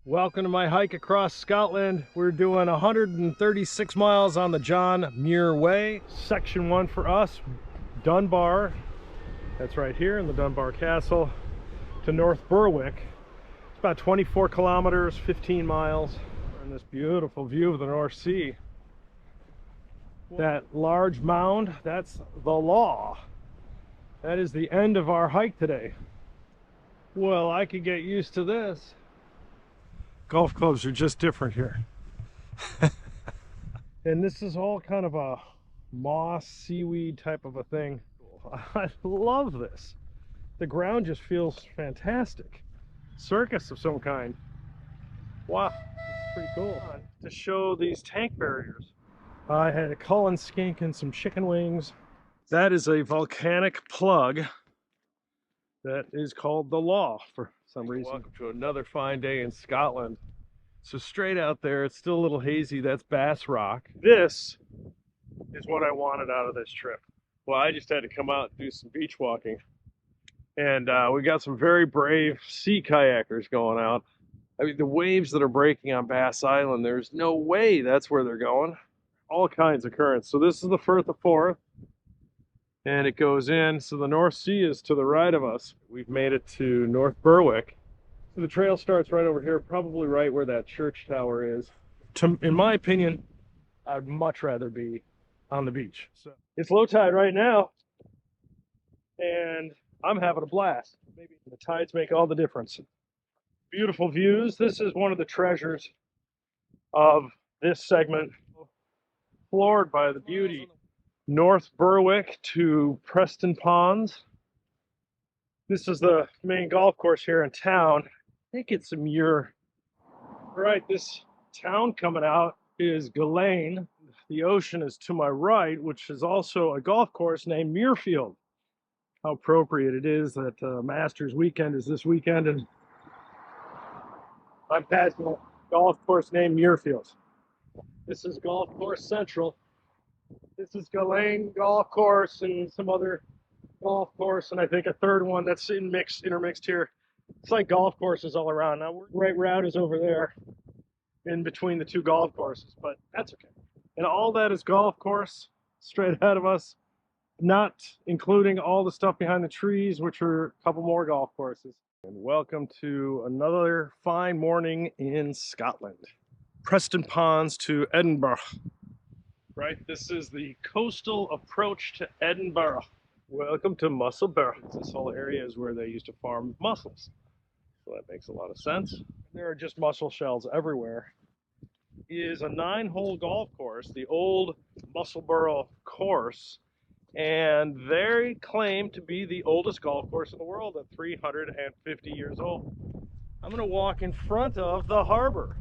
Welcome to my hike across Scotland. We're doing 136 miles on the John Muir Way. Section 1 for us, Dunbar. That's right here in the Dunbar Castle to North Berwick. It's about 24 kilometers, 15 miles. And this beautiful view of the North Sea. That large mound, that's the Law. That is the end of our hike today. Well, I could get used to this. Golf clubs are just different here. And this is all kind of a moss, seaweed type of a thing. I love this. The ground just feels fantastic. Circus of some kind. Wow, it's pretty cool. To show these tank barriers. I had a Cullen skink and some chicken wings. That is a volcanic plug that is called the Law for some reason. Welcome to another fine day in Scotland. So straight out there, it's still a little hazy. That's Bass Rock. This is what I wanted out of this trip. Well, I just had to come out and do some beach walking. And we got some very brave sea kayakers going out. I mean, the waves that are breaking on Bass Island, there's no way that's where they're going. All kinds of currents. So this is the Firth of Forth. And it goes in, so the North Sea is to the right of us. We've made it to North Berwick. So the trail starts right over here, probably right where that church tower is. In my opinion, I'd much rather be on the beach. So it's low tide right now, and I'm having a blast. Maybe the tides make all the difference. Beautiful views. This is one of the treasures of this segment. Floored by the beauty. North Berwick to Preston Ponds. This is the main golf course here in town. I think it's a Muir. Right, this town coming out is Glen. The ocean is to my right, which is also a golf course named Muirfield. How appropriate it is that Masters weekend is this weekend, and I'm passing a golf course named Muirfield. This is Golf Course Central. This is Glen Golf Course and some other golf course, and I think a third one that's intermixed here. It's like golf courses all around. Now, right route is over there in between the two golf courses, but that's okay. And all that is golf course straight ahead of us, not including all the stuff behind the trees, which are a couple more golf courses. And welcome to another fine morning in Scotland. Preston Ponds to Edinburgh. Right, this is the coastal approach to Edinburgh. Welcome to Musselburgh. This whole area is where they used to farm mussels. So that makes a lot of sense. There are just mussel shells everywhere. It is a 9-hole golf course, the old Musselburgh course, and they claim to be the oldest golf course in the world at 350 years old. I'm going to walk in front of the harbor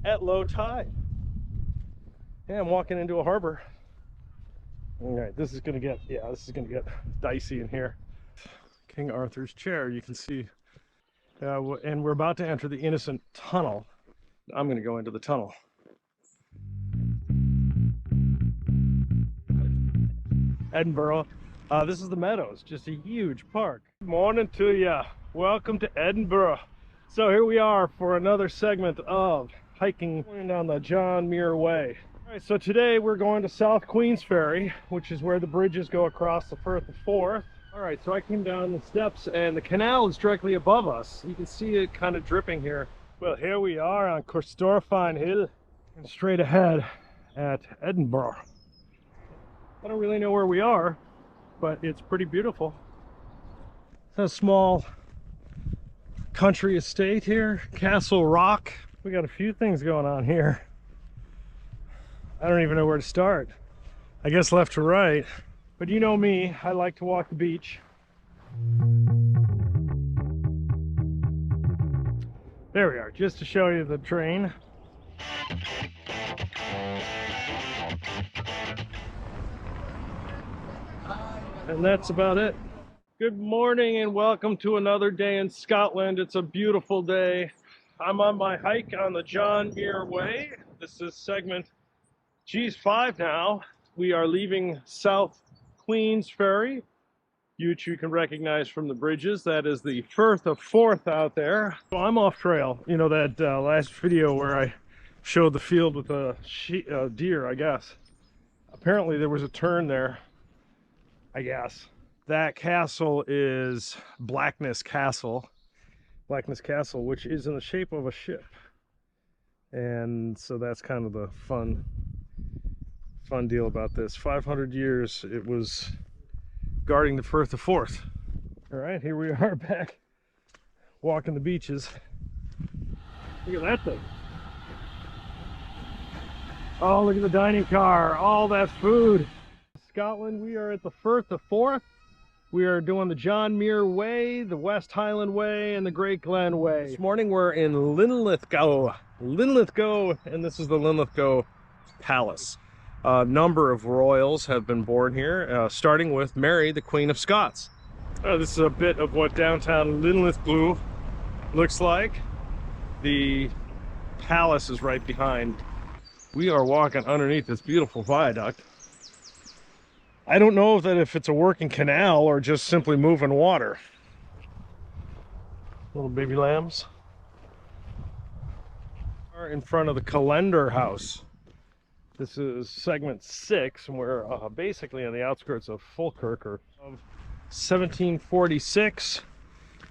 at low tide. Yeah, I'm walking into a harbor. All right, this is gonna get dicey in here. King Arthur's chair, you can see. And we're about to enter the Innocent Tunnel. I'm gonna go into the tunnel. Edinburgh. This is the Meadows, just a huge park. Good morning to ya. Welcome to Edinburgh. So here we are for another segment of hiking down the John Muir Way. All right, so today we're going to South Queensferry, which is where the bridges go across the Firth of Forth. All right, so I came down the steps and the canal is directly above us. You can see it kind of dripping here. Well, here we are on Corstorphine Hill and straight ahead at Edinburgh. I don't really know where we are, but it's pretty beautiful. It's a small country estate here, Castle Rock. We got a few things going on here. I don't even know where to start. I guess left to right. But you know me, I like to walk the beach. There we are, just to show you the train. And that's about it. Good morning and welcome to another day in Scotland. It's a beautiful day. I'm on my hike on the John Muir Way. This is segment G5 now. We are leaving South Queensferry which you can recognize from the bridges. That is the Firth of Forth out there. So I'm off trail. You know that last video where I showed the field with a deer, I guess. Apparently there was a turn there, I guess. That castle is Blackness Castle. Blackness Castle, which is in the shape of a ship. And so that's kind of the fun deal about this. 500 years it was guarding the Firth of Forth. All right, here we are back walking the beaches. Look at that thing. Oh, look at the dining car, all that food. Scotland, we are at the Firth of Forth. We are doing the John Muir Way, the West Highland Way, and the Great Glen Way. This morning we're in Linlithgow, and this is the Linlithgow Palace. A number of royals have been born here, starting with Mary, the Queen of Scots. This is a bit of what downtown Linlithgow looks like. The palace is right behind. We are walking underneath this beautiful viaduct. I don't know if it's a working canal or just simply moving water. Little baby lambs. We're in front of the Calendar House. This is segment 6, and we're basically on the outskirts of Falkirk, of 1746,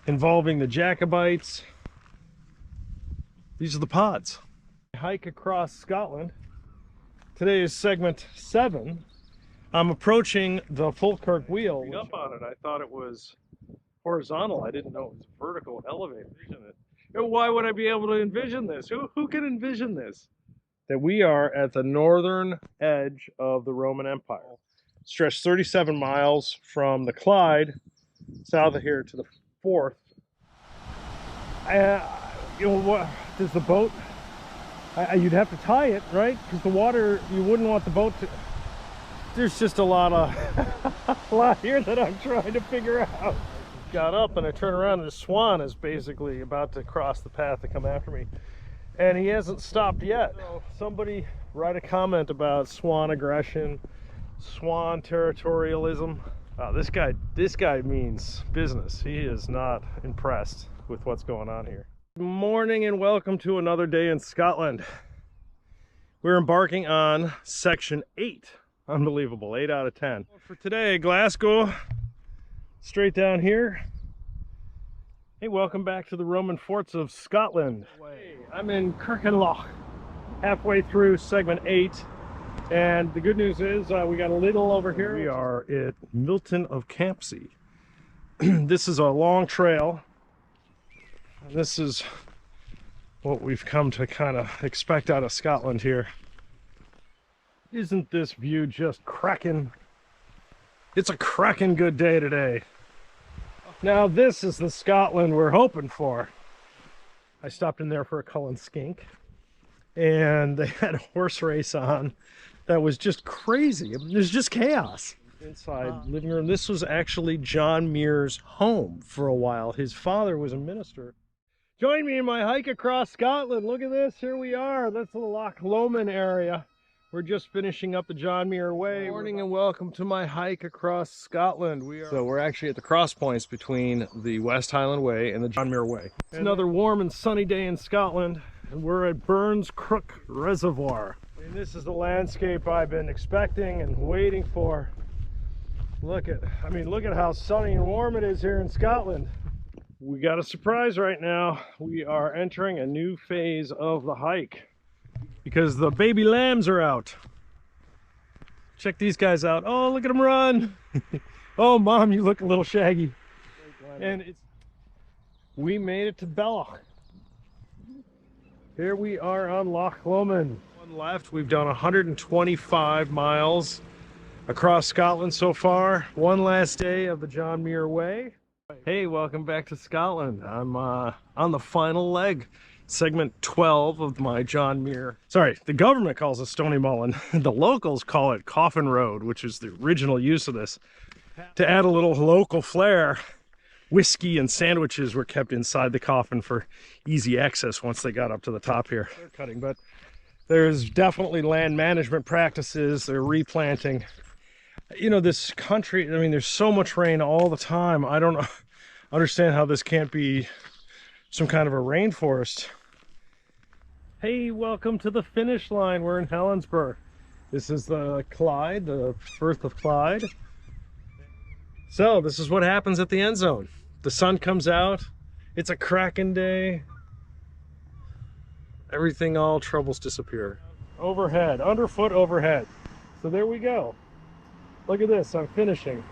involving the Jacobites. These are the pods. Hike across Scotland. Today is segment 7. I'm approaching the Falkirk wheel. Up on it, I thought it was horizontal. I didn't know it was vertical elevated. And why would I be able to envision this? Who can envision this? That we are at the northern edge of the Roman Empire. Stretched 37 miles from the Clyde, south of here, to the Forth. You know what? Does the boat? You'd have to tie it, right? Because the water, you wouldn't want the boat to. There's just a lot here that I'm trying to figure out. Got up and I turn around and the swan is basically about to cross the path to come after me. And he hasn't stopped yet. So somebody write a comment about swan aggression, swan territorialism. This guy means business. He is not impressed with what's going on here. Good morning and welcome to another day in Scotland. We're embarking on section 8. Unbelievable, 8 out of 10. For today, Glasgow, straight down here. Hey, welcome back to the Roman forts of Scotland. Hey, I'm in Kirkenloch, halfway through segment 8. And the good news is we got a little over here. We are at Milton of Campsie. This is a long trail. This is what we've come to kind of expect out of Scotland here. Isn't this view just cracking? It's a cracking good day today. Now this is the Scotland we're hoping for. I stopped in there for a Cullen skink and they had a horse race on that was just crazy. It was just chaos. Inside living room. This was actually John Muir's home for a while. His father was a minister. Join me in my hike across Scotland. Look at this, here we are. That's the Loch Lomond area. We're just finishing up the John Muir Way. Good morning and welcome to my hike across Scotland. We're actually at the cross points between the West Highland Way and the John Muir Way. It's another warm and sunny day in Scotland, and we're at Burns Crook Reservoir. And this is the landscape I've been expecting and waiting for. Look at how sunny and warm it is here in Scotland. We got a surprise right now. We are entering a new phase of the hike, because the baby lambs are out. Check these guys out. Oh, look at them run. Oh, Mom, you look a little shaggy. And we made it to Belloch. Here we are on Loch Lomond. One left. We've done 125 miles across Scotland so far. One last day of the John Muir Way. Hey, welcome back to Scotland. I'm on the final leg. Segment 12 of my John Muir. Sorry, the government calls it Stony Mullen. The locals call it Coffin Road, which is the original use of this. To add a little local flair, whiskey and sandwiches were kept inside the coffin for easy access once they got up to the top here. They're cutting, but there's definitely land management practices. They're replanting. You know, this country, I mean, there's so much rain all the time. I don't understand how this can't be some kind of a rainforest. Hey, welcome to the finish line. We're in Helensburgh. This is the Clyde, the Firth of Clyde. So this is what happens at the end zone. The sun comes out. It's a cracking day. Everything, all troubles disappear. Overhead, underfoot overhead. So there we go. Look at this, I'm finishing.